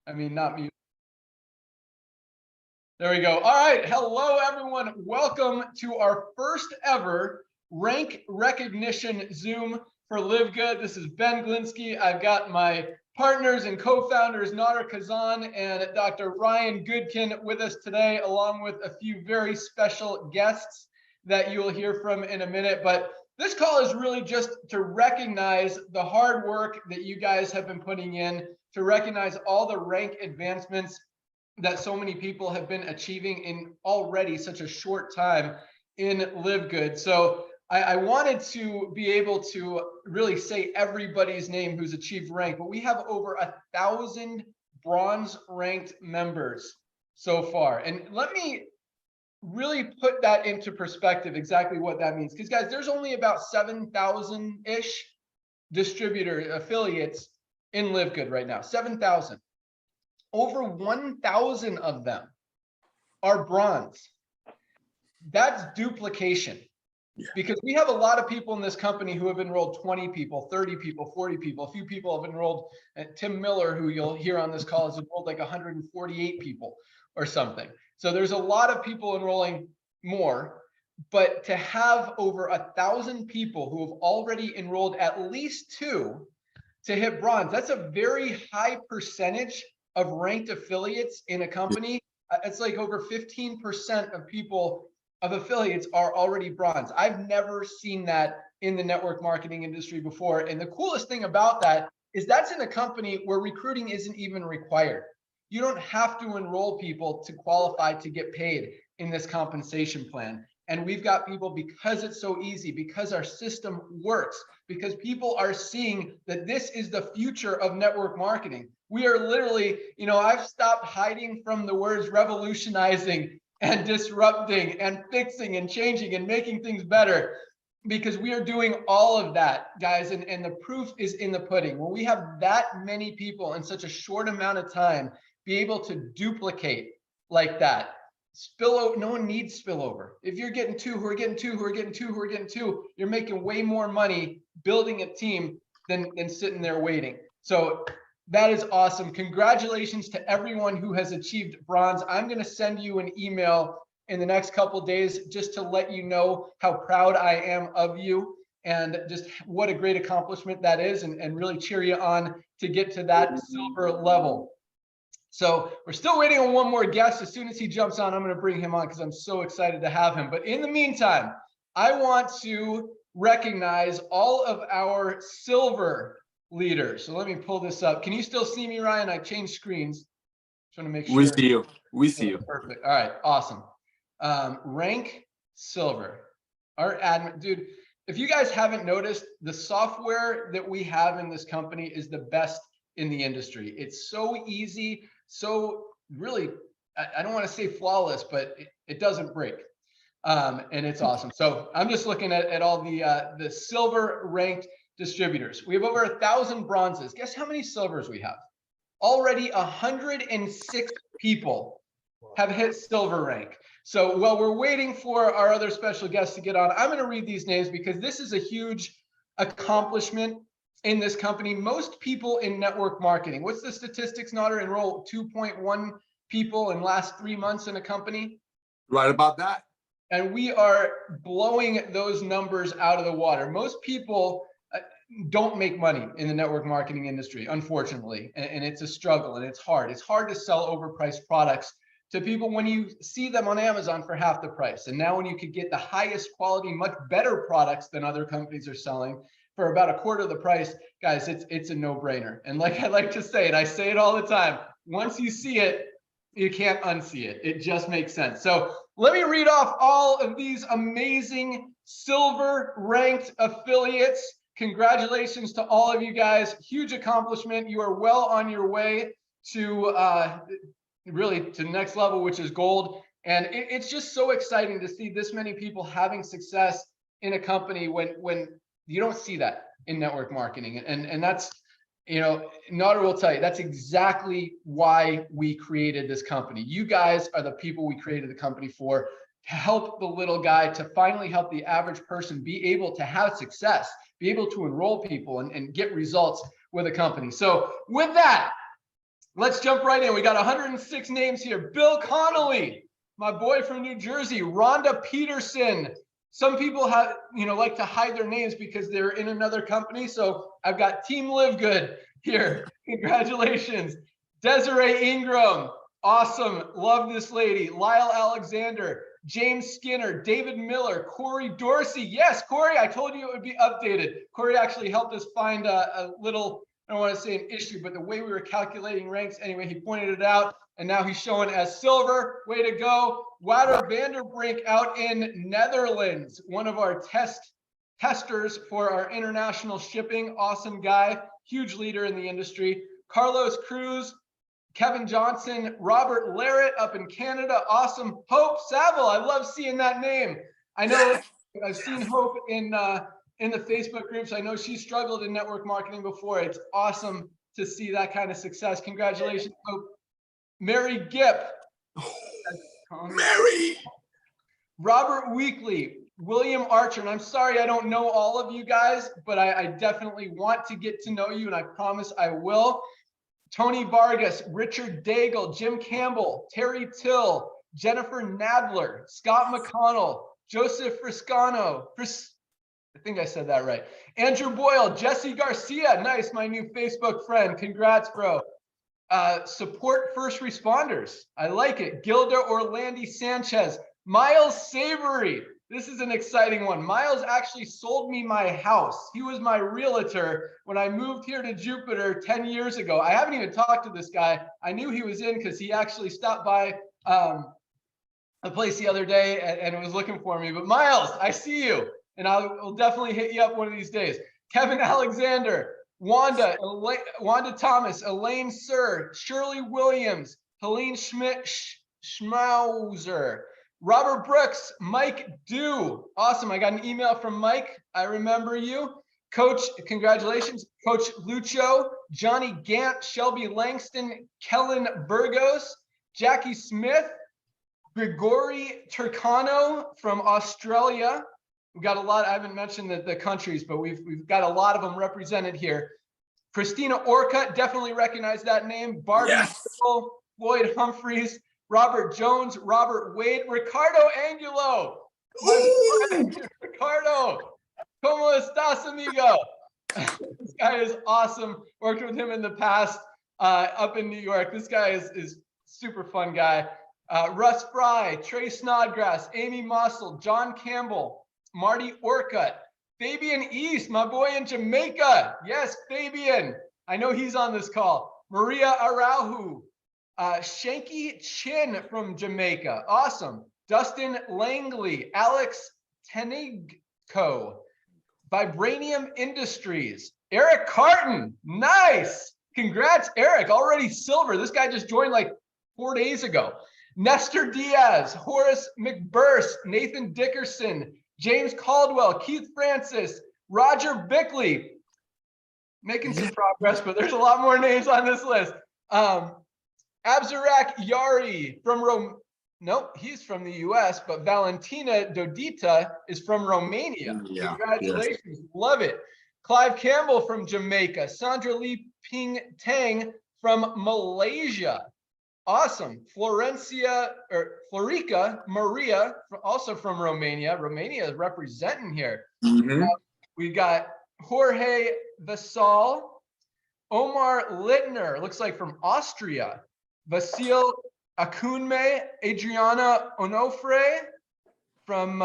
I mean, not mute. There we go. All right. Hello, everyone. Welcome to our first ever rank recognition Zoom for LiveGood. This is Ben Glinsky. I've got my partners and co-founders, Nader Kazan and Dr. Ryan Goodkin with us today, along with a few very special guests that you'll hear from in a minute. But this call is really just to recognize the hard work that you guys have been putting in, to recognize all the rank advancements that so many people have been achieving in already such a short time in LiveGood. So I wanted to be able to really say everybody's name who's achieved rank, but we have over 1,000 bronze ranked members so far. And let me really put that into perspective, exactly what that means. Because guys, there's only about 7,000-ish distributor affiliates in LiveGood right now, 7,000. Over 1,000 of them are bronze. That's duplication. Yeah. Because we have a lot of people in this company who have enrolled 20 people, 30 people, 40 people. A few people have enrolled. Tim Miller, who you'll hear on this call, has enrolled like 148 people or something. So there's a lot of people enrolling more. But to have over 1,000 people who have already enrolled at least 2 to hit bronze, that's a very high percentage of ranked affiliates in a company. It's like over 15% of people, of affiliates, are already bronze. I've never seen that in the network marketing industry before. And the coolest thing about that is that's in a company where recruiting isn't even required. You don't have to enroll people to qualify to get paid in this compensation plan. And we've got people, because it's so easy, because our system works, because people are seeing that this is the future of network marketing. We are literally, I've stopped hiding from the words revolutionizing and disrupting and fixing and changing and making things better, because we are doing all of that, guys. And the proof is in the pudding. When we have that many people in such a short amount of time be able to duplicate like that, spillover, no one needs spillover. If you're getting 2 who are getting 2 who are getting 2 who are getting 2, you're making way more money building a team than sitting there waiting. So that is awesome. Congratulations to everyone who has achieved bronze. I'm going to send you an email in the next couple of days just to let you know how proud I am of you and just what a great accomplishment that is, and really cheer you on to get to that silver level. So we're still waiting on one more guest. As soon as he jumps on, I'm going to bring him on because I'm so excited to have him. But in the meantime, I want to recognize all of our silver leaders. So let me pull this up. Can you still see me, Ryan? I changed screens. Just want to make sure. We see you. We see you. Perfect. All right. Awesome. Rank silver. Our admin, dude, if you guys haven't noticed, the software that we have in this company is the best in the industry. It's so easy. So really, I don't want to say flawless, but it doesn't break. And it's awesome. So I'm just looking at all the silver ranked distributors. We have over 1,000 bronzes. Guess how many silvers we have? Already 106 people have hit silver rank. So while we're waiting for our other special guests to get on, I'm going to read these names because this is a huge accomplishment in this company. Most people in network marketing, what's the statistics, Nader? Enroll 2.1 people in last 3 months in a company? Right about that. And we are blowing those numbers out of the water. Most people don't make money in the network marketing industry, unfortunately, and it's a struggle and it's hard. It's hard to sell overpriced products to people when you see them on Amazon for half the price. And now when you could get the highest quality, much better products than other companies are selling for about a quarter of the price, guys, it's a no-brainer. And like I like to say, and I say it all the time, once you see it, you can't unsee it. It just makes sense. So let me read off all of these amazing silver ranked affiliates. Congratulations to all of you guys. Huge accomplishment. You are well on your way to really to the next level, which is gold. And it's just so exciting to see this many people having success in a company when you don't see that in network marketing. And that's, Nader will tell you, that's exactly why we created this company. You guys are the people we created the company for, to help the little guy, to finally help the average person be able to have success, be able to enroll people and get results with a company. So with that, Let's jump right in. We got 106 names here. Bill Connolly, my boy from New Jersey. Rhonda Peterson. Some people have, like to hide their names because they're in another company. So I've got Team LiveGood here. Congratulations. Desiree Ingram. Awesome. Love this lady. Lyle Alexander. James Skinner. David Miller. Corey Dorsey. Yes, Corey, I told you it would be updated. Corey actually helped us find a little, I don't want to say an issue, but the way we were calculating ranks, anyway, he pointed it out, and now he's showing as silver. Way to go. Wouter Vanderbrink out in Netherlands, one of our testers for our international shipping. Awesome guy, huge leader in the industry. Carlos Cruz, Kevin Johnson, Robert Larrett up in Canada. Awesome. Hope Saville, I love seeing that name. I know I've seen Hope in the Facebook groups. I know she struggled in network marketing before. It's awesome to see that kind of success. Congratulations, Hope. Mary Gipp. Mary. Robert Weekly, William Archer. And I'm sorry I don't know all of you guys, but I definitely want to get to know you, and I promise I will. Tony Vargas, Richard Daigle, Jim Campbell, Terry Till, Jennifer Nadler, Scott McConnell, Joseph Friscano, I think I said that right. Andrew Boyle, Jesse Garcia, nice, my new Facebook friend. Congrats, bro. Support first responders. I like it. Gilda Orlandi Sanchez, Miles Savory. This is an exciting one. Miles actually sold me my house. He was my realtor when I moved here to Jupiter 10 years ago. I haven't even talked to this guy. I knew he was in because he actually stopped by a place the other day and was looking for me. But Miles, I see you, and I'll definitely hit you up one of these days. Kevin Alexander, Wanda Thomas, Elaine Sir, Shirley Williams, Helene Schmauser, Robert Brooks, Mike Dew. Awesome. I got an email from Mike. I remember you. Coach, congratulations. Coach Lucho, Johnny Gant, Shelby Langston, Kellen Burgos, Jackie Smith, Grigori Turcano from Australia. We've got a lot. I haven't mentioned the countries, but we've got a lot of them represented here. Christina Orcutt, definitely recognize that name. Barbie Sickle, Floyd Humphreys, Robert Jones, Robert Wade, Ricardo Angulo. Ricardo, ¿cómo estás, amigo? This guy is awesome. Worked with him in the past up in New York. This guy is super fun guy. Russ Fry, Trey Snodgrass, Amy Mossel, John Campbell, Marty Orcutt, Fabian East, my boy in Jamaica. Yes, Fabian. I know he's on this call. Maria Araujo, Shanky Chin from Jamaica. Awesome. Dustin Langley, Alex Tenigco, Vibranium Industries, Eric Carton. Nice. Congrats, Eric. Already silver. This guy just joined like 4 days ago. Nestor Diaz, Horace McBurst, Nathan Dickerson, James Caldwell, Keith Francis, Roger Bickley. Making some progress, but there's a lot more names on this list. Abzarak Yari from he's from the US, but Valentina Dodita is from Romania. Yeah, congratulations. Yes. Love it. Clive Campbell from Jamaica, Sandra Lee Ping Tang from Malaysia. Awesome. Florica Maria, also from Romania. Romania is representing here. We got Jorge Vasal, Omar Littner, looks like from Austria. Vasil Akunme, Adriana Onofre from,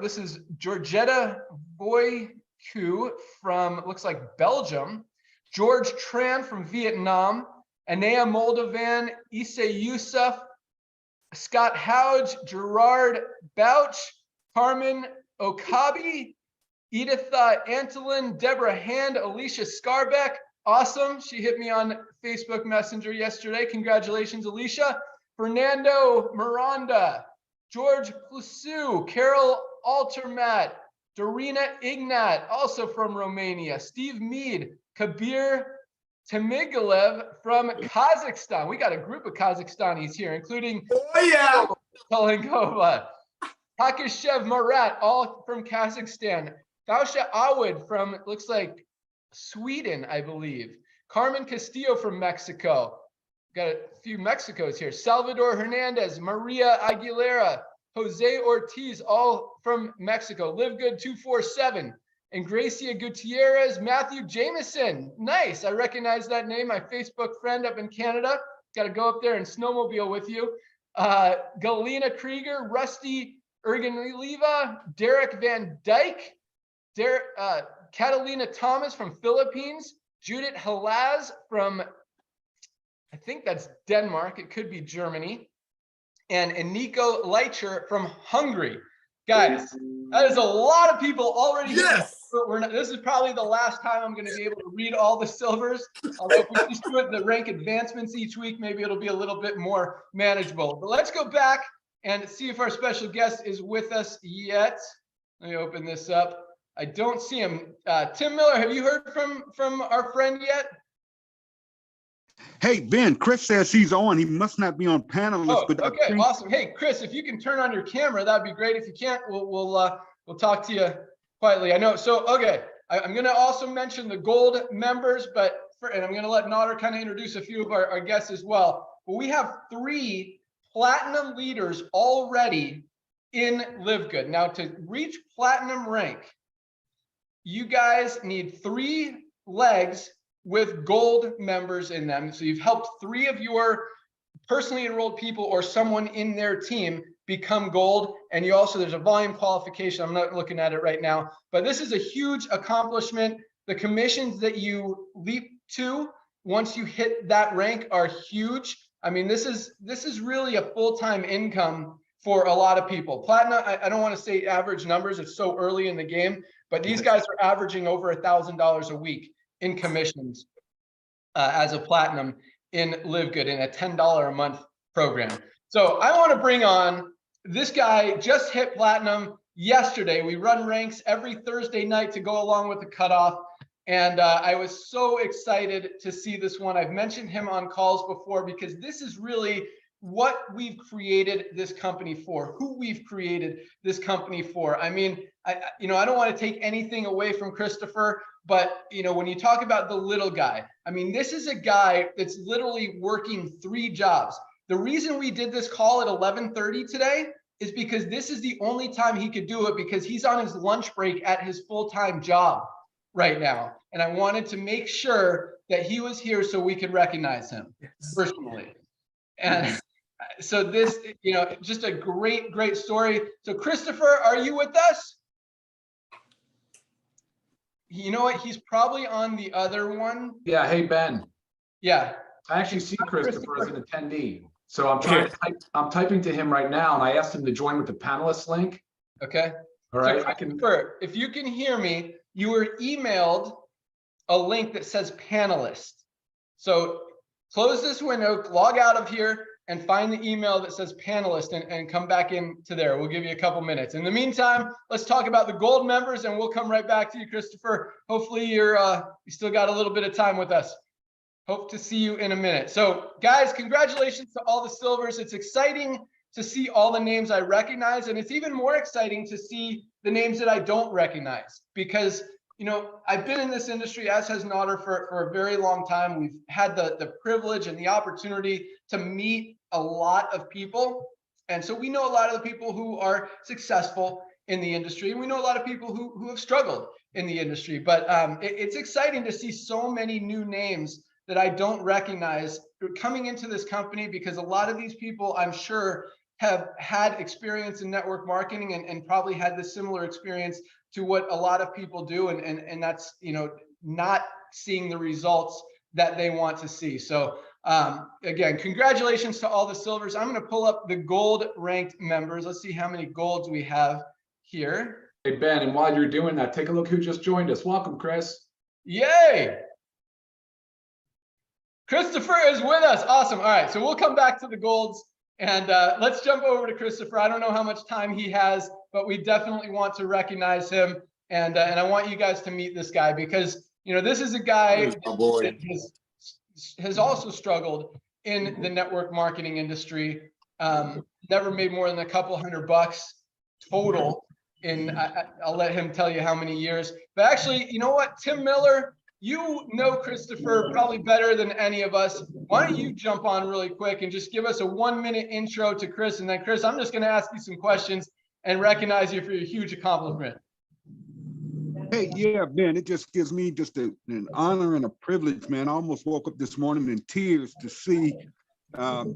this is Georgetta Boyku from, looks like Belgium. George Tran from Vietnam. Anea Moldovan, Issa Yusuf, Scott Houge, Gerard Bouch, Carmen Okabi, Editha Antolin, Deborah Hand, Alicia Scarbeck. Awesome. She hit me on Facebook Messenger yesterday. Congratulations, Alicia. Fernando Miranda, George Plusu, Carol Altermat, Dorina Ignat, also from Romania. Steve Mead, Kabir Tamigilev from Kazakhstan. We got a group of Kazakhstanis here, including Kolinkova, Takashev Marat, all from Kazakhstan. Bausha Awad from, looks like Sweden, I believe. Carmen Castillo from Mexico. got a few Mexicos here. Salvador Hernandez, Maria Aguilera, Jose Ortiz, all from Mexico. LiveGood 247. And Gracia Gutierrez, Matthew Jameson. Nice. I recognize that name. My Facebook friend up in Canada. Got to go up there and snowmobile with you. Galena Krieger, Rusty Ergenlieva, Derek Van Dyke, Catalina Thomas from Philippines, Judith Halaz from, I think that's Denmark. It could be Germany. And Nico Leicher from Hungary. Guys, that is a lot of people already. Yes. This is probably the last time I'm going to be able to read all the silvers. Although if we just do it the rank advancements each week, maybe it'll be a little bit more manageable. But let's go back and see if our special guest is with us yet. Let me open this up. I don't see him. Tim Miller, have you heard from our friend yet? Hey, Ben, Chris says he's on. He must not be on panelist. Oh, okay, awesome. Hey, Chris, if you can turn on your camera, that'd be great. If you can't, we'll talk to you quietly. I know. So, okay, I'm going to also mention the gold members, and I'm going to let Nader kind of introduce a few of our guests as well. But we have 3 platinum leaders already in LiveGood. Now, to reach platinum rank, you guys need 3 legs with gold members in them. So you've helped 3 of your personally enrolled people or someone in their team become gold. And you also, there's a volume qualification. I'm not looking at it right now, but this is a huge accomplishment. The commissions that you leap to once you hit that rank are huge. I mean, this is really a full-time income for a lot of people. Platinum, I don't want to say average numbers, it's so early in the game, but these guys are averaging over $1,000 a week in commissions as a platinum in LiveGood in a $10 a month program. So I want to bring on this guy, just hit platinum yesterday. We run ranks every Thursday night to go along with the cutoff. And I was so excited to see this one. I've mentioned him on calls before because this is really what we've created this company for, who we've created this company for. I mean, I don't want to take anything away from Christopher, but when you talk about the little guy, I mean, this is a guy that's literally working 3 jobs. The reason we did this call at 11:30 today is because this is the only time he could do it, because he's on his lunch break at his full-time job right now. And I wanted to make sure that he was here so we could recognize him personally. And so this, just a great story. So Christopher, are you with us? You know what? He's probably on the other one. Yeah. Hey, Ben. Yeah. I actually see Christopher as an attendee. So I'm typing to him right now, and I asked him to join with the panelist link. Okay. All right. So if you can hear me, you were emailed a link that says panelist. So close this window, log out of here, and find the email that says panelist and come back into there. We'll give you a couple minutes. In the meantime, let's talk about the gold members, and we'll come right back to you, Christopher. Hopefully you still got a little bit of time with us. Hope to see you in a minute. So guys, congratulations to all the silvers. It's exciting to see all the names I recognize, and it's even more exciting to see the names that I don't recognize, because I've been in this industry, as has Nader, for a very long time. We've had the privilege and the opportunity to meet a lot of people. And so we know a lot of the people who are successful in the industry. And we know a lot of people who have struggled in the industry. But it's exciting to see so many new names that I don't recognize coming into this company, because a lot of these people, I'm sure, have had experience in network marketing and probably had the similar experience to what a lot of people do, and that's not seeing the results that they want to see. So again, congratulations to all the silvers. I'm going to pull up the gold ranked members. Let's see how many golds we have here. Hey, Ben, and while you're doing that, take a look who just joined us. Welcome, Chris. Yay! Christopher is with us. Awesome. All right, so we'll come back to the golds. And let's jump over to Christopher. I don't know how much time he has, but we definitely want to recognize him. And I want you guys to meet this guy, because, this is a guy that has also struggled in the network marketing industry. Never made more than a couple $100 total in, I'll let him tell you how many years. But actually, you know what, Tim Miller, you know Christopher probably better than any of us. Why don't you jump on really quick and just give us a 1-minute intro to Chris, and then Chris, I'm just going to ask you some questions and recognize you for your huge accomplishment. Hey, yeah, Ben, it just gives me just an honor and a privilege, man. I almost woke up this morning in tears to see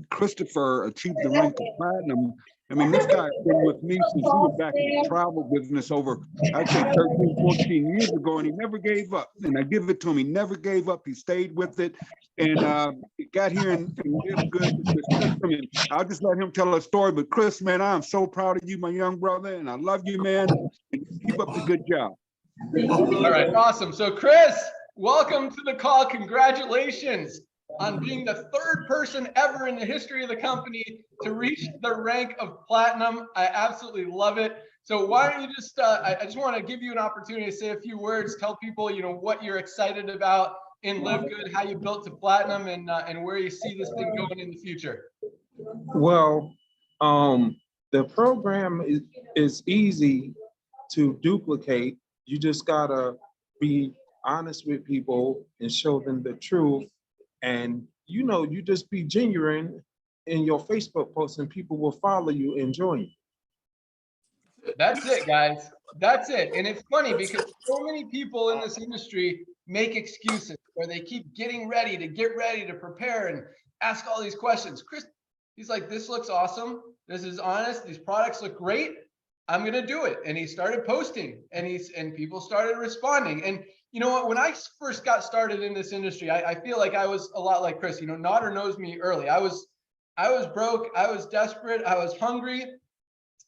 Christopher achieve the rank of platinum. I mean, this guy has been with me since we were back in the travel business over, I'd say 13, 14 years ago, and he never gave up. And I give it to him. He never gave up. He stayed with it. And he got here and lived good with the system. And I'll just let him tell a story. But Chris, man, I'm so proud of you, my young brother, and I love you, man. And keep up the good job. All right, awesome. So Chris, welcome to the call. Congratulations on being the 3rd person ever in the history of the company to reach the rank of platinum. I absolutely love it. So why don't you just, I just want to give you an opportunity to say a few words, tell people, you know, what you're excited about in LiveGood, how you built to platinum, and where you see this thing going in the future. Well, the program is easy to duplicate. You just gotta be honest with people and show them the truth. And you know, you just be genuine in your Facebook posts and people will follow you and join you. That's it, guys. That's it. And it's funny because so many people in this industry make excuses, or they keep getting ready to prepare and ask all these questions. Chris, he's like, this looks awesome. This is honest. These products look great. I'm going to do it. And he started posting, and people started responding. And you know what, when I first got started in this industry, I feel like I was a lot like Chris. You know, Nodder knows me early. I was broke. I was desperate. I was hungry.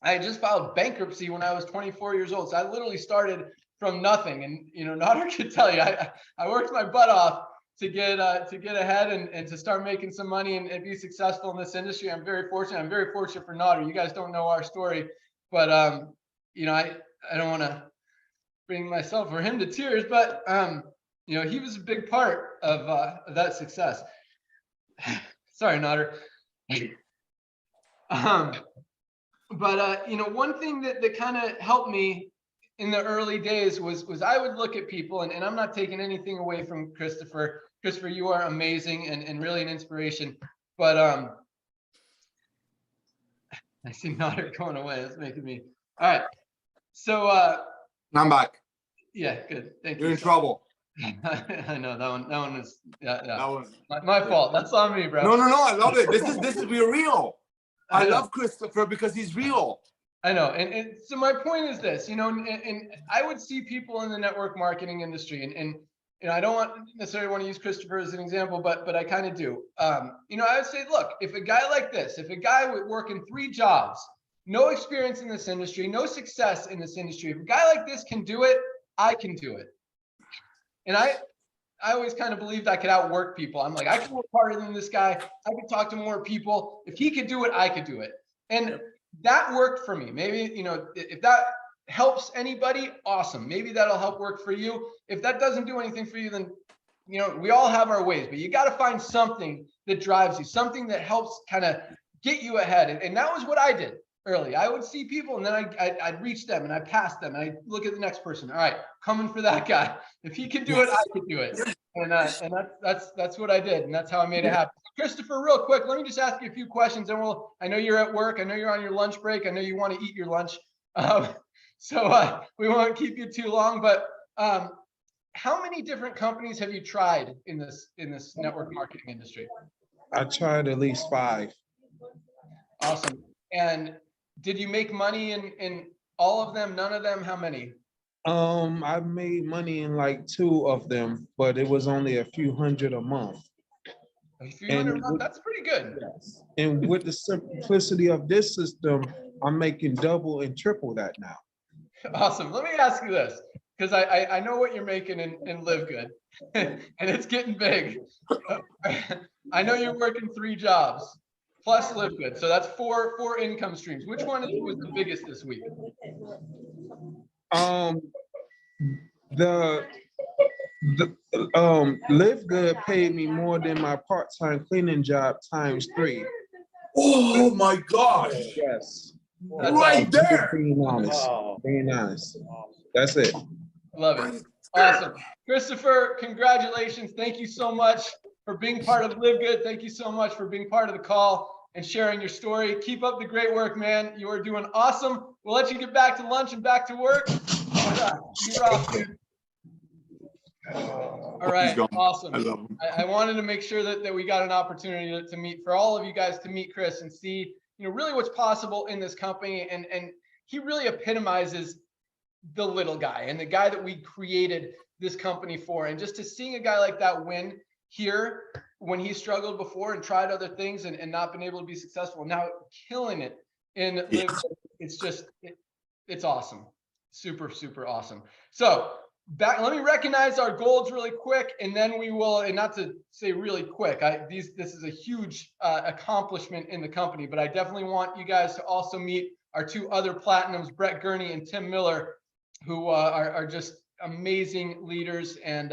I had just filed bankruptcy when I was 24 years old. So I literally started from nothing. And, you know, Nodder could tell you, I worked my butt off to get ahead and to start making some money and be successful in this industry. I'm very fortunate. I'm very fortunate for Nodder. You guys don't know our story, but, you know, I don't want to bring myself or him to tears, but, you know, he was a big part of that success. Sorry, Nodder. But you know, one thing that kind of helped me in the early days was I would look at people, and I'm not taking anything away from Christopher. Christopher, you are amazing and really an inspiration. But I see Nodder going away. That's making me all right. So I'm back. Yeah, good. Thank you. You're in trouble. I know that one is yeah. That was my fault. That's on me, bro. no. I love it. This is real. I love Christopher because he's real. I know. And so my point is this, you know, and I would see people in the network marketing industry, and you know, I don't necessarily want to use Christopher as an example, but I kind of do. You know, I would say, look, if a guy like this, if a guy would work in 3 jobs, no experience in this industry, no success in this industry, if a guy like this can do it, I can do it. And I always kind of believed I could outwork people. I'm like, I can work harder than this guy. I could talk to more people. If he could do it, I could do it. And that worked for me. Maybe, you know, if that helps anybody, awesome. Maybe that'll help work for you. If that doesn't do anything for you, then, you know, we all have our ways, but you got to find something that drives you, something that helps kind of get you ahead. And that was what I did early. I would see people, and then I'd reach them, and I'd pass them, and I'd look at the next person. All right, coming for that guy. If he can do it, I can do it. And that's what I did, and that's how I made it happen. Christopher, real quick, let me just ask you a few questions, and I know you're at work. I know you're on your lunch break. I know you want to eat your lunch. So we won't keep you too long, but how many different companies have you tried in this network marketing industry? I tried at least 5. Awesome. And did you make money in all of them? None of them? How many? I made money in like 2 of them, but it was only a few hundred a month. A few hundred a month? That's pretty good. Yes. And with the simplicity of this system, I'm making double and triple that now. Awesome. Let me ask you this, because I know what you're making in LiveGood, and it's getting big. I know you're working 3 jobs plus LiveGood, so that's four income streams. Which one was the biggest this week? LiveGood paid me more than my part-time cleaning job times 3. Oh my gosh! Yes. That's right there. Being honest. Being honest. That's it. Love it. Awesome. Christopher, congratulations. Thank you so much for being part of LiveGood. Thank you so much for being part of the call and sharing your story. Keep up the great work, man. You are doing awesome. We'll let you get back to lunch and back to work. You're off, dude. All right, awesome. I wanted to make sure that we got an opportunity to meet, for all of you guys to meet Chris and see, really what's possible in this company. And he really epitomizes the little guy and the guy that we created this company for. And just to seeing a guy like that win here when he struggled before and tried other things and not been able to be successful, now killing it in LiveGood, it's just, it's awesome. Super, super awesome. So let me recognize our golds really quick, and then we will, and not to say really quick, this is a huge accomplishment in the company, but I definitely want you guys to also meet our two other platinums, Brett Gurney and Tim Miller, who are just amazing leaders. And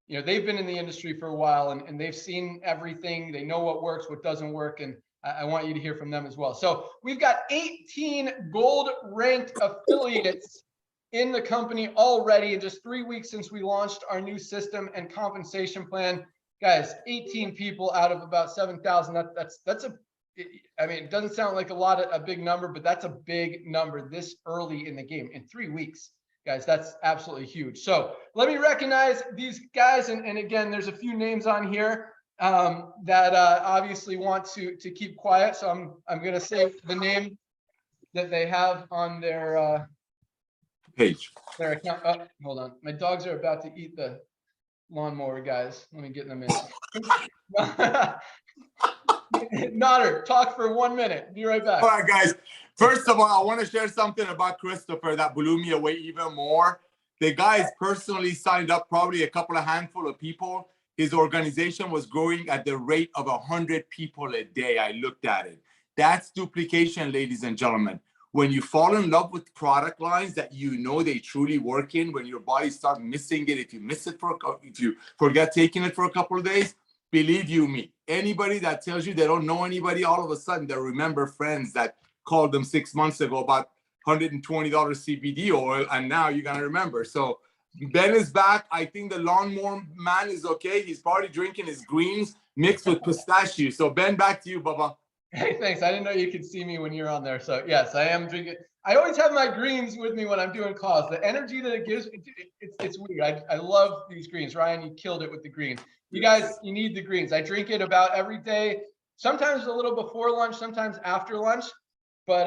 they've been in the industry for a while, and they've seen everything. They know what works, what doesn't work, and I want you to hear from them as well. So we've got 18 gold ranked affiliates in the company already in just 3 weeks since we launched our new system and compensation plan. Guys, 18 people out of about 7,000. That's it doesn't sound like a big number, but that's a big number this early in the game, in 3 weeks. Guys, that's absolutely huge. So let me recognize these guys. And again, there's a few names on here that obviously want to keep quiet. So I'm going to say the name that they have on their page. Their account. Oh, hold on. My dogs are about to eat the lawnmower, guys. Let me get them in. Nodder, talk for 1 minute. Be right back. All right, guys. First of all, I want to share something about Christopher that blew me away even more. The guy's personally signed up probably a handful of people. His organization was growing at the rate of 100 people a day. I looked at it. That's duplication, ladies and gentlemen. When you fall in love with product lines that they truly work in, when your body starts missing it, if you forget taking it for a couple of days, believe you me, anybody that tells you they don't know anybody, all of a sudden they remember friends that called them 6 months ago about $120 CBD oil, and now you're gonna remember. So Ben is back. I think the lawnmower man is okay. He's probably drinking his greens mixed with pistachio. So Ben, back to you, Bubba. Hey, thanks. I didn't know you could see me when you're on there. So yes, I am drinking. I always have my greens with me when I'm doing calls. The energy that it gives, it's weird. I love these greens. Ryan, you killed it with the green. You guys, you need the greens. I drink it about every day, sometimes a little before lunch, sometimes after lunch, but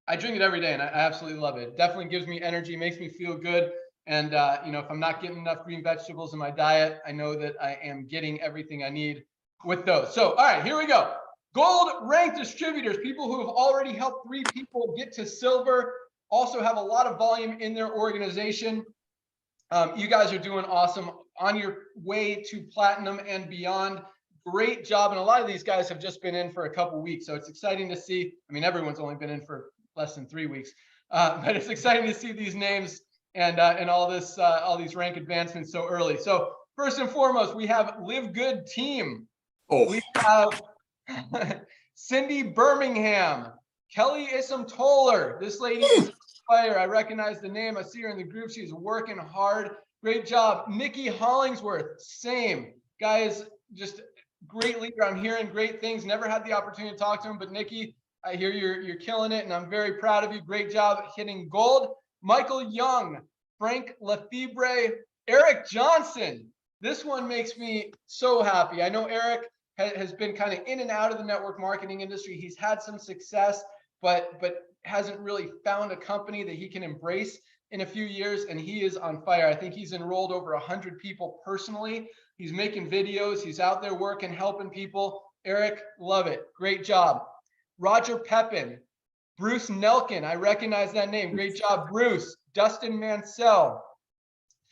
I drink it every day and I absolutely love it. It definitely gives me energy, makes me feel good. And if I'm not getting enough green vegetables in my diet, I know that I am getting everything I need with those. So, all right, here we go. Gold ranked distributors, people who have already helped 3 people get to silver, also have a lot of volume in their organization. You guys are doing awesome on your way to platinum and beyond. Great job. And a lot of these guys have just been in for a couple weeks. So it's exciting to see. I mean, everyone's only been in for less than 3 weeks, but it's exciting to see these names and all these rank advancements so early. So first and foremost, we have LiveGood team. We have Cindy Birmingham, Kelly Issam-Toller. This lady is fire. I recognize the name. I see her in the group. She's working hard. Great job. Nikki Hollingsworth, same. Guy is just great leader. I'm hearing great things. Never had the opportunity to talk to him, but Nikki, I hear you're killing it, and I'm very proud of you. Great job hitting gold. Michael Young, Frank Lefebvre, Eric Johnson. This one makes me so happy. I know Eric has been kind of in and out of the network marketing industry. He's had some success, but hasn't really found a company that he can embrace in a few years, and he is on fire. I think he's enrolled over 100 people personally. He's making videos. He's out there working, helping people. Eric, love it. Great job. Roger Pepin, Bruce Nelkin. I recognize that name. Great job, Bruce. Dustin Mansell,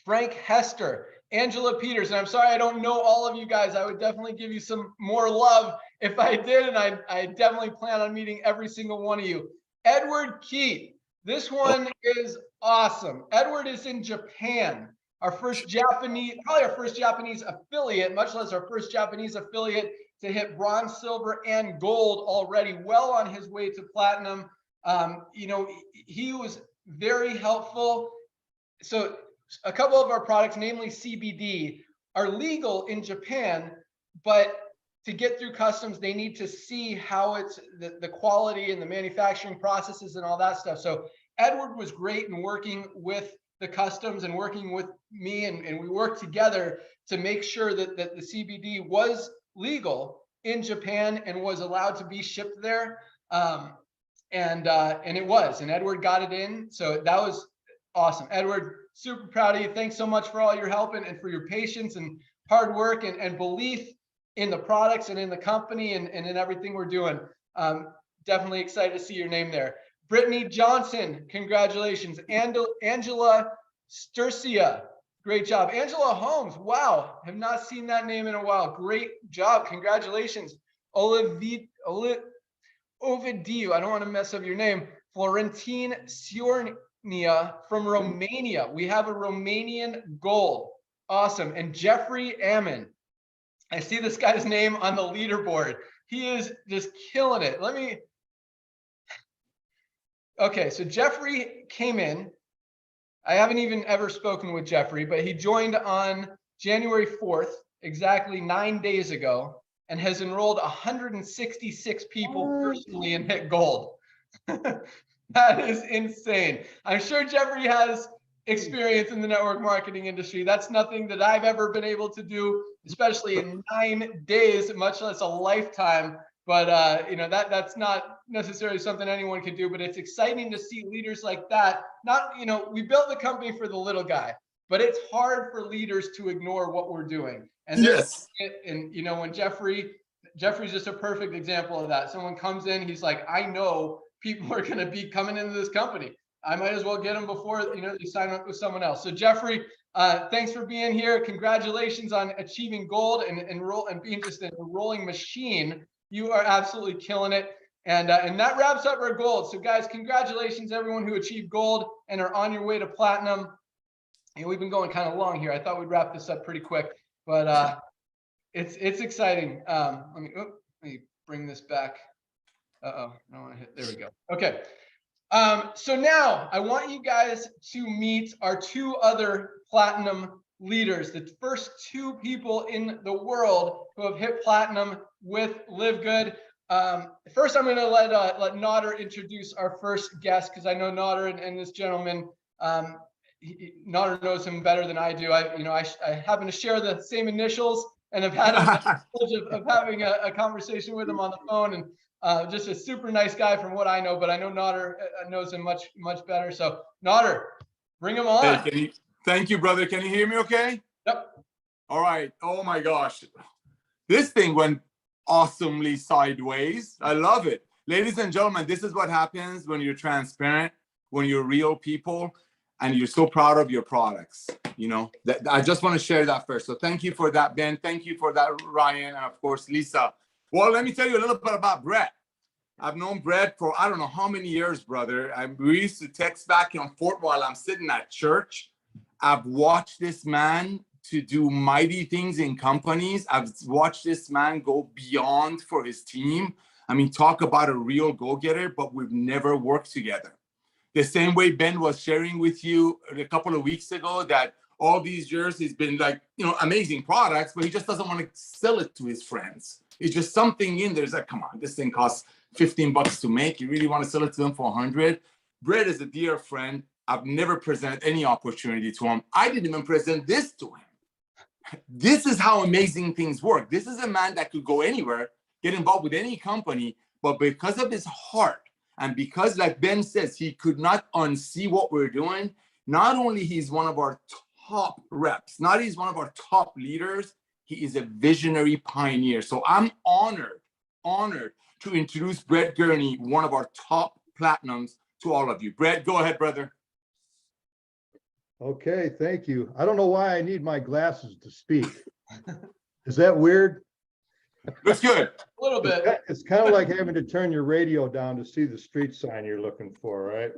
Frank Hester, Angela Peters. And I'm sorry I don't know all of you guys. I would definitely give you some more love if I did, and I definitely plan on meeting every single one of you. Edward Keith. This one is awesome. Edward is in Japan. Probably our first Japanese affiliate, much less our first Japanese affiliate to hit bronze, silver, and gold already, well on his way to platinum. He was very helpful. So a couple of our products, namely CBD, are legal in Japan, but to get through customs, they need to see how it's the quality and the manufacturing processes and all that stuff. So Edward was great in working with the customs and working with me, and we worked together to make sure that the CBD was legal in Japan and was allowed to be shipped there. And it was, and Edward got it in. So that was awesome. Edward, super proud of you. Thanks so much for all your help and for your patience and hard work and belief in the products and in the company and in everything we're doing. Definitely excited to see your name there. Brittany Johnson, congratulations. Angela Sturcia, great job. Angela Holmes, wow, have not seen that name in a while. Great job, congratulations. Ovidiu, I don't want to mess up your name. Florentine Siornia from Romania. We have a Romanian gold. Awesome. And Jeffrey Ammon. I see this guy's name on the leaderboard. He is just killing it. Okay, so Jeffrey came in. I haven't even ever spoken with Jeffrey, but he joined on January 4th, exactly 9 days ago, and has enrolled 166 people personally and hit gold. That is insane. I'm sure Jeffrey has experience in the network marketing industry. That's nothing that I've ever been able to do, especially in 9 days, much less a lifetime. But you know, that's not necessarily something anyone can do, but it's exciting to see leaders like that. Not, you know, we built the company for the little guy, but it's hard for leaders to ignore what we're doing. And Yes. And you know, when Jeffrey's just a perfect example of that. Someone comes in, he's like, I know people are going to be coming into this company. I might as well get them before, you know, they sign up with someone else. So Jeffrey, thanks for being here. Congratulations on achieving gold and being just an enrolling machine. You are absolutely killing it. And that wraps up our gold. So guys, congratulations everyone who achieved gold and are on your way to platinum. And we've been going kind of long here. I thought we'd wrap this up pretty quick, but it's exciting. Let me bring this back. Uh-oh, I don't want to hit, there we go. Okay. So now I want you guys to meet our two other platinum leaders, the first two people in the world who have hit platinum with LiveGood. First, I'm going to let Nodder introduce our first guest, because I know Nodder and this gentleman, Nodder knows him better than I do. I happen to share the same initials and have had a privilege of having a conversation with him on the phone, and just a super nice guy from what I know, but I know Nodder knows him much better. So Nodder, bring him on. Hey, thank you, brother. Can you hear me okay? Yep. All right. Oh my gosh. This thing went awesomely sideways. I love it. Ladies and gentlemen, this is what happens when you're transparent, when you're real people, and you're so proud of your products. You know, I just want to share that first. So thank you for that, Ben. Thank you for that, Ryan. And of course, Lisa. Well, let me tell you a little bit about Brett. I've known Brett for I don't know how many years, brother. We used to text back and forth while I'm sitting at church. I've watched this man to do mighty things in companies. I've watched this man go beyond for his team. I mean, talk about a real go-getter, but we've never worked together. The same way Ben was sharing with you a couple of weeks ago that all these years he's been like, you know, amazing products, but he just doesn't want to sell it to his friends. It's just something in there. It's like, come on, this thing costs $15 to make. You really want to sell it to them for 100? Brett is a dear friend. I've never presented any opportunity to him. I didn't even present this to him. This is how amazing things work. This is a man that could go anywhere, get involved with any company, but because of his heart and because, like Ben says, he could not unsee what we're doing. Not only he's one of our top reps, not he's one of our top leaders, he is a visionary pioneer. So I'm honored to introduce Brett Gurney, one of our top platinums, to all of you. Brett, go ahead, brother. Okay, thank you. I don't know why I need my glasses to speak. Is that weird? Looks good. A little bit. It's kind of like having to turn your radio down to see the street sign you're looking for, right?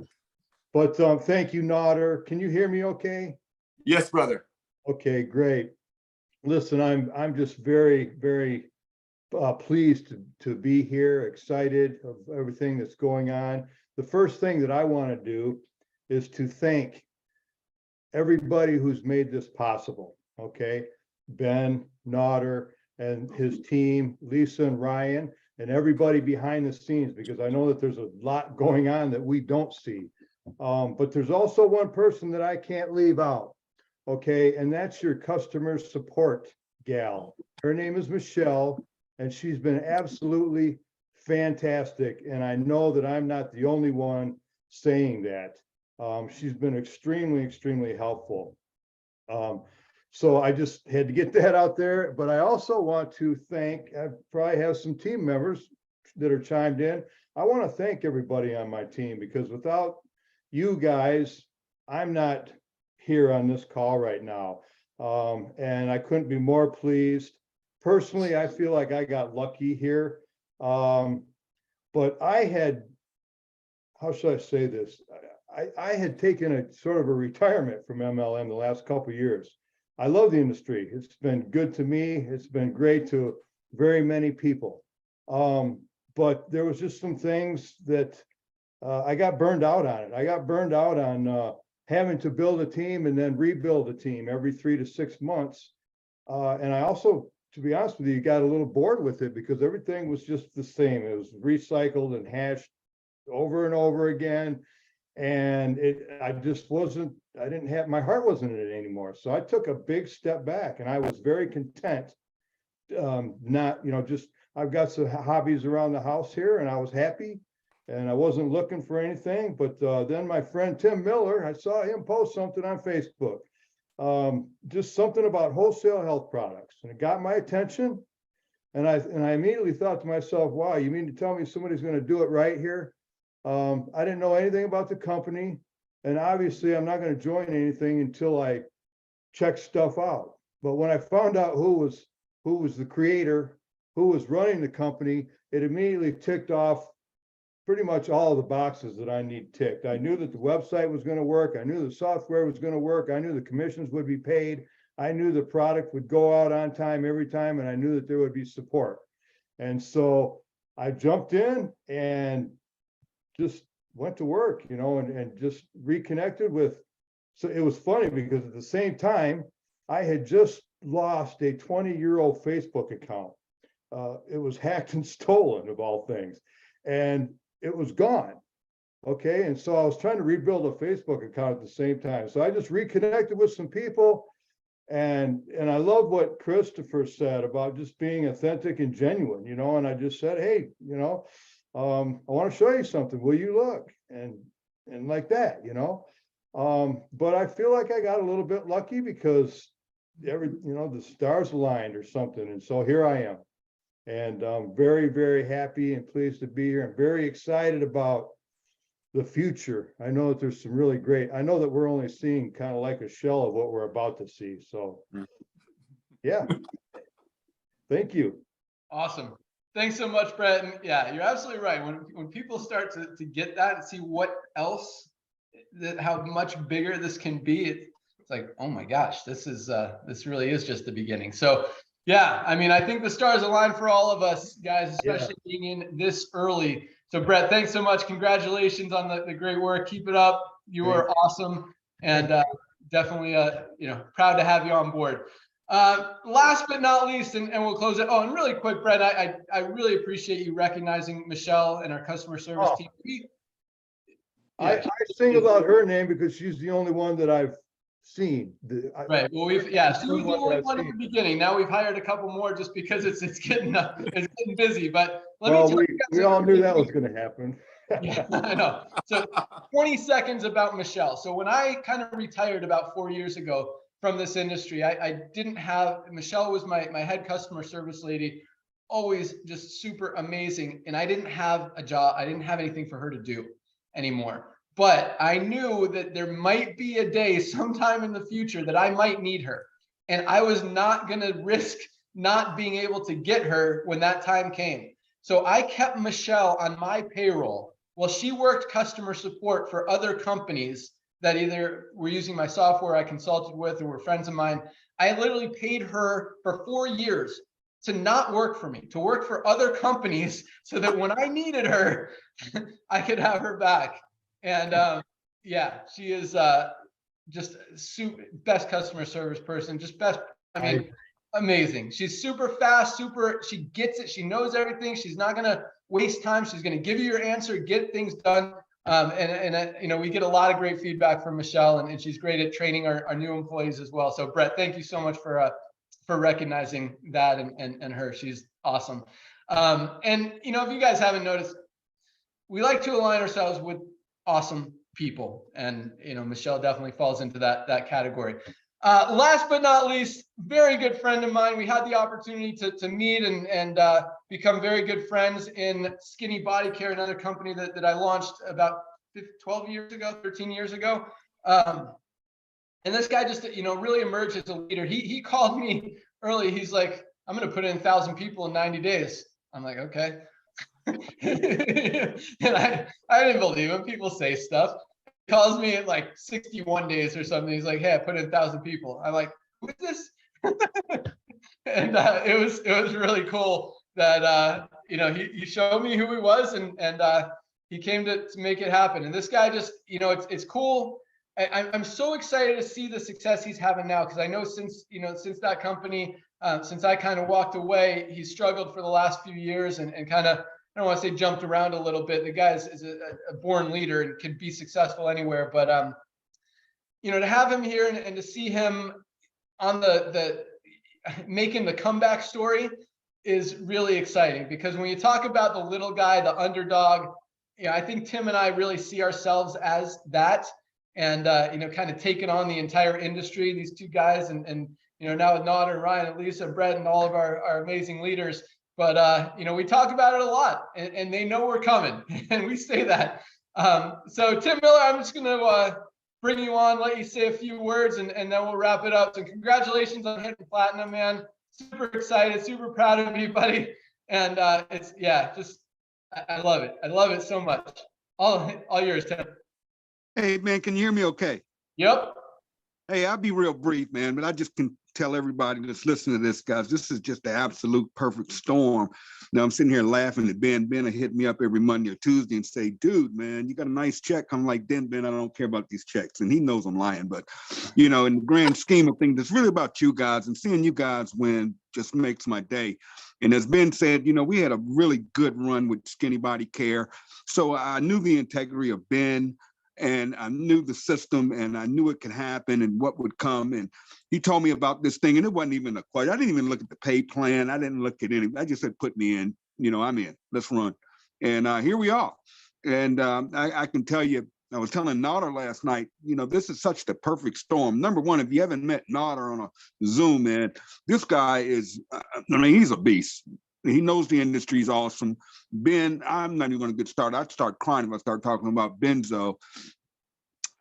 But thank you, Nodder. Can you hear me okay? Yes, brother. Okay, great. Listen, I'm just very, very pleased to be here, excited of everything that's going on. The first thing that I want to do is to thank everybody who's made this possible, okay? Ben Nodder and his team, Lisa and Ryan, and everybody behind the scenes, because I know that there's a lot going on that we don't see. But there's also one person that I can't leave out, okay? And that's your customer support gal. Her name is Michelle, and she's been absolutely fantastic. And I know that I'm not the only one saying that. She's been extremely, extremely helpful. So I just had to get that out there, but I also want to thank, I probably have some team members that are chimed in. I want to thank everybody on my team, because without you guys, I'm not here on this call right now. And I couldn't be more pleased. Personally, I feel like I got lucky here. But I had, how should I say this? I had taken a sort of a retirement from MLM the last couple of years. I love the industry. It's been good to me. It's been great to very many people. But there was just some things that I got burned out on it. I got burned out on having to build a team and then rebuild a team every 3 to 6 months. And I also, to be honest with you, got a little bored with it, because everything was just the same. It was recycled and hashed over and over again. And I just wasn't, I didn't have, my heart wasn't in it anymore. So I took a big step back, and I was very content. Not, just, I've got some hobbies around the house here, and I was happy, and I wasn't looking for anything. But then my friend Tim Miller, I saw him post something on Facebook, just something about wholesale health products, and it got my attention. And I immediately thought to myself, wow, you mean to tell me somebody's going to do it right here? I didn't know anything about the company, and obviously I'm not going to join anything until I check stuff out. But when I found out who was the creator, who was running the company, it immediately ticked off pretty much all of the boxes that I need ticked. I knew that the website was going to work. I knew the software was going to work. I knew the commissions would be paid. I knew the product would go out on time every time, and I knew that there would be support. And so I jumped in and just went to work, and just reconnected with. So it was funny, because at the same time, I had just lost a 20-year-old Facebook account. It was hacked and stolen, of all things, and it was gone. Okay. And so I was trying to rebuild a Facebook account at the same time. So I just reconnected with some people, and I love what Christopher said about just being authentic and genuine, and I just said, hey, I want to show you something. Will you look? And like that, but I feel like I got a little bit lucky, because the stars aligned or something. And so here I am, and I'm very, very happy and pleased to be here. I'm very excited about the future. I know that there's some really great, I know that we're only seeing kind of like a shell of what we're about to see. So yeah, thank you. Awesome. Thanks so much, Brett. And yeah, you're absolutely right. When people start to get that and see what else, how much bigger this can be, it's like, oh my gosh, this really is just the beginning. So yeah, I mean, I think the stars align for all of us, guys, especially being in this early. So Brett, thanks so much. Congratulations on the great work. Keep it up. You are awesome, and definitely proud to have you on board. Last but not least, and we'll close it. Oh, and really quick, Brett, I really appreciate you recognizing Michelle and our customer service team. I singled out her name because she's the only one that I've seen. Right. Well, she was the only one at the beginning. Now we've hired a couple more just because it's getting busy. But we all knew that was going to happen. Yeah, I know. So 20 seconds about Michelle. So when I kind of retired about 4 years ago from this industry, I didn't have, Michelle was my head customer service lady, always just super amazing. And I didn't have a job. I didn't have anything for her to do anymore. But I knew that there might be a day sometime in the future that I might need her. And I was not going to risk not being able to get her when that time came. So I kept Michelle on my payroll while she worked customer support for other companies that either were using my software I consulted with or were friends of mine. I literally paid her for 4 years to not work for me, to work for other companies, so that when I needed her, I could have her back. And yeah, she is just best customer service person, just best. I mean, amazing. She's super fast, she gets it. She knows everything. She's not going to waste time. She's going to give you your answer, get things done. You know, we get a lot of great feedback from Michelle, and she's great at training our new employees as well. So Brett, thank you so much for recognizing that and her. She's awesome. And you know, if you guys haven't noticed, we like to align ourselves with awesome people, and you know, Michelle definitely falls into that category. Last but not least, very good friend of mine. We had the opportunity to meet and become very good friends in Skinny Body Care, another company that I launched about 13 years ago. And this guy just, you know, really emerged as a leader. He called me early. He's like, I'm going to put in 1,000 people in 90 days. I'm like, okay. And I didn't believe him. People say stuff. He calls me at like 61 days or something. He's like, hey, I put in 1,000 people. I'm like, who is this? And it was really cool that you know, he showed me who he was, and he came to make it happen. And this guy just, you know, it's cool. I'm so excited to see the success he's having now, because I know since that company, since I kind of walked away, he's struggled for the last few years and kind of, I don't want to say jumped around a little bit. The guy is a born leader and can be successful anywhere. But you know, to have him here and to see him on the making the comeback story is really exciting, because when you talk about the little guy, the underdog, you know, I think Tim and I really see ourselves as that, and you know, kind of taking on the entire industry. These two guys, and you know, now with Nod and Ryan and Lisa, Brett, and all of our amazing leaders. But you know, we talk about it a lot, and they know we're coming, and we say that. So Tim Miller, I'm just going to bring you on, let you say a few words, and then we'll wrap it up. So congratulations on hitting platinum, man. Super excited, super proud of you, buddy. And it's, yeah, just, I love it. I love it so much. All yours, Tim. Hey, man, can you hear me okay? Yep. Hey, I'll be real brief, man, but I just can tell everybody that's listening to this, guys, this is just the absolute perfect storm. Now, I'm sitting here laughing at Ben. Ben will hit me up every Monday or Tuesday and say, dude, man, you got a nice check. I'm like, Ben, I don't care about these checks. And he knows I'm lying. But, you know, in the grand scheme of things, it's really about you guys, and seeing you guys win just makes my day. And as Ben said, you know, we had a really good run with Skinny Body Care. So I knew the integrity of Ben, and I knew the system, and I knew it could happen and what would come. And he told me about this thing, and it wasn't even a question. I didn't even look at the pay plan. I didn't look at anything. I just said, put me in. You know, I'm in. Let's run. And here we are. And I can tell you, I was telling Nodder last night, you know, this is such the perfect storm. Number one, if you haven't met Nodder on a Zoom, man, this guy is, I mean, he's a beast. He knows the industry is awesome. Ben, I'm not even going to get started. I'd start crying if I start talking about Benzo.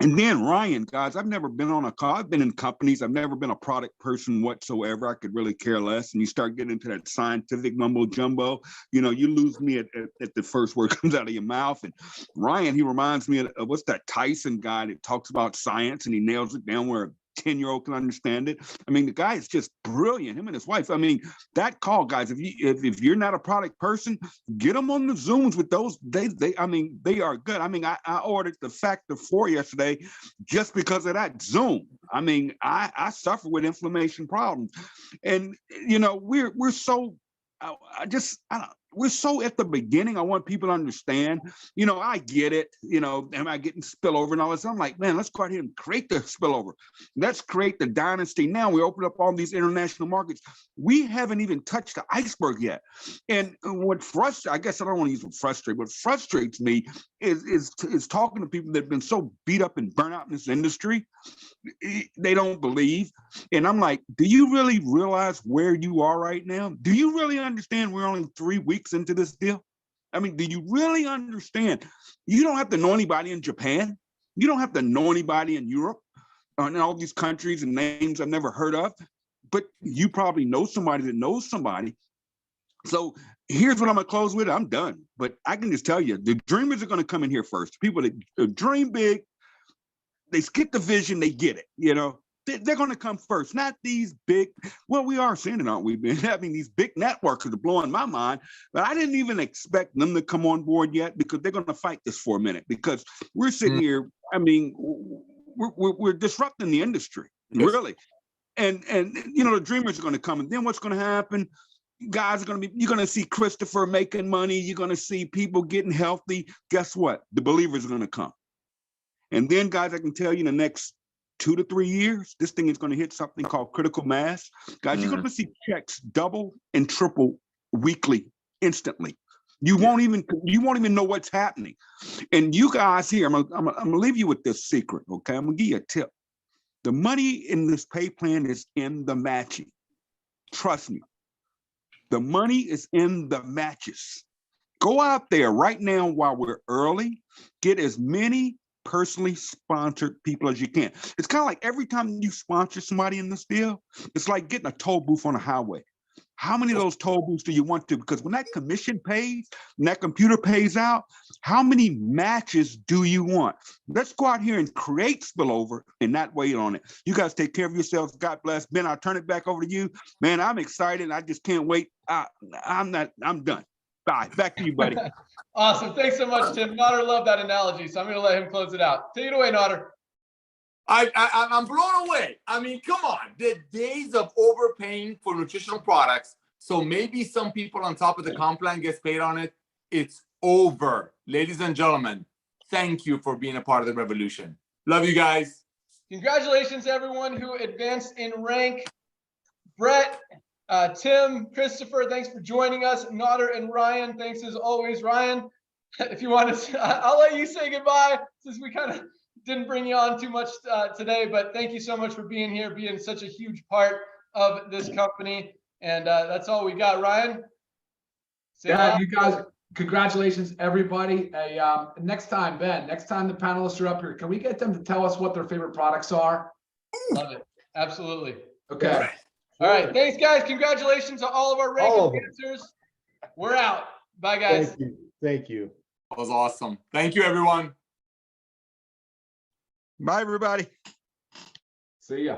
And then Ryan, guys, I've never been on a call. I've been in companies. I've never been a product person whatsoever. I could really care less. And you start getting into that scientific mumbo jumbo, you know, you lose me at the first word comes out of your mouth. And Ryan, he reminds me of what's that Tyson guy that talks about science and he nails it down where 10-year-old can understand it. I mean, the guy is just brilliant. Him and his wife. I mean, that call, guys. If you're not a product person, get them on the Zooms with those. I mean, they are good. I mean, I ordered the Factor 4 yesterday just because of that Zoom. I mean, I suffer with inflammation problems, and you know, we're so. We're so at the beginning. I want people to understand, you know, I get it, you know, am I getting spillover and all this? I'm like, man, let's go out here and create the spillover. Let's create the dynasty. Now we open up all these international markets. We haven't even touched the iceberg yet. And what frustrates, I guess I don't want to use frustrate, but frustrates me is talking to people that have been so beat up and burnt out in this industry. They don't believe. And I'm like, do you really realize where you are right now? Do you really understand we're only 3 weeks into this deal? I mean, do you really understand? You don't have to know anybody in Japan. You don't have to know anybody in Europe, in all these countries and names I've never heard of, but you probably know somebody that knows somebody. So here's what I'm gonna close with. I'm done, but I can just tell you, the dreamers are gonna come in here first. People that dream big, they get the vision, they get it, you know. They're going to come first, not these big, well, we are seeing it, aren't we? Having these big networks are blowing my mind, but I didn't even expect them to come on board yet, because they're going to fight this for a minute, because we're sitting here, I mean, we're disrupting the industry, Yes. really. And you know, the dreamers are going to come, and then what's going to happen? Guys are going to be, you're going to see Christopher making money. You're going to see people getting healthy. Guess what? The believers are going to come. And then, guys, I can tell you in the next 2 to 3 years, this thing is going to hit something called critical mass. Guys, you're going to see checks double and triple weekly, instantly. You won't even know what's happening. And you guys here, I'm gonna leave you with this secret, okay? I'm gonna give you a tip. The money in this pay plan is in the matching. Trust me. The money is in the matches. Go out there right now while we're early. Get as many personally sponsored people as you can. It's kind of like every time you sponsor somebody in this deal, it's like getting a toll booth on a highway. How many of those toll booths do you want to? Because when that commission pays, when that computer pays out, how many matches do you want? Let's go out here and create spillover and not wait on it. You guys take care of yourselves. God bless. Ben, I'll turn it back over to you. Man, I'm excited. I just can't wait. I'm done. Bye. Back to you, buddy. Awesome. Thanks so much, Tim. Nodder loved that analogy, so I'm going to let him close it out. Take it away, Nodder. I'm blown away. I mean, come on. The days of overpaying for nutritional products, so maybe some people on top of the comp plan gets paid on it, it's over. Ladies and gentlemen, thank you for being a part of the revolution. Love you guys. Congratulations, everyone who advanced in rank. Brett, Tim, Christopher, thanks for joining us. Nodder and Ryan, thanks as always. Ryan, if you want to, I'll let you say goodbye since we kind of didn't bring you on too much today, but thank you so much for being here, being such a huge part of this company. And that's all we got. Ryan? Yeah, you guys, congratulations, everybody. Next time, Ben, next time the panelists are up here, can we get them to tell us what their favorite products are? Love it. Absolutely. Okay. All right. Thanks, guys. Congratulations to all of our ranking dancers. We're out. Bye, guys. Thank you. Thank you. That was awesome. Thank you, everyone. Bye, everybody. See ya.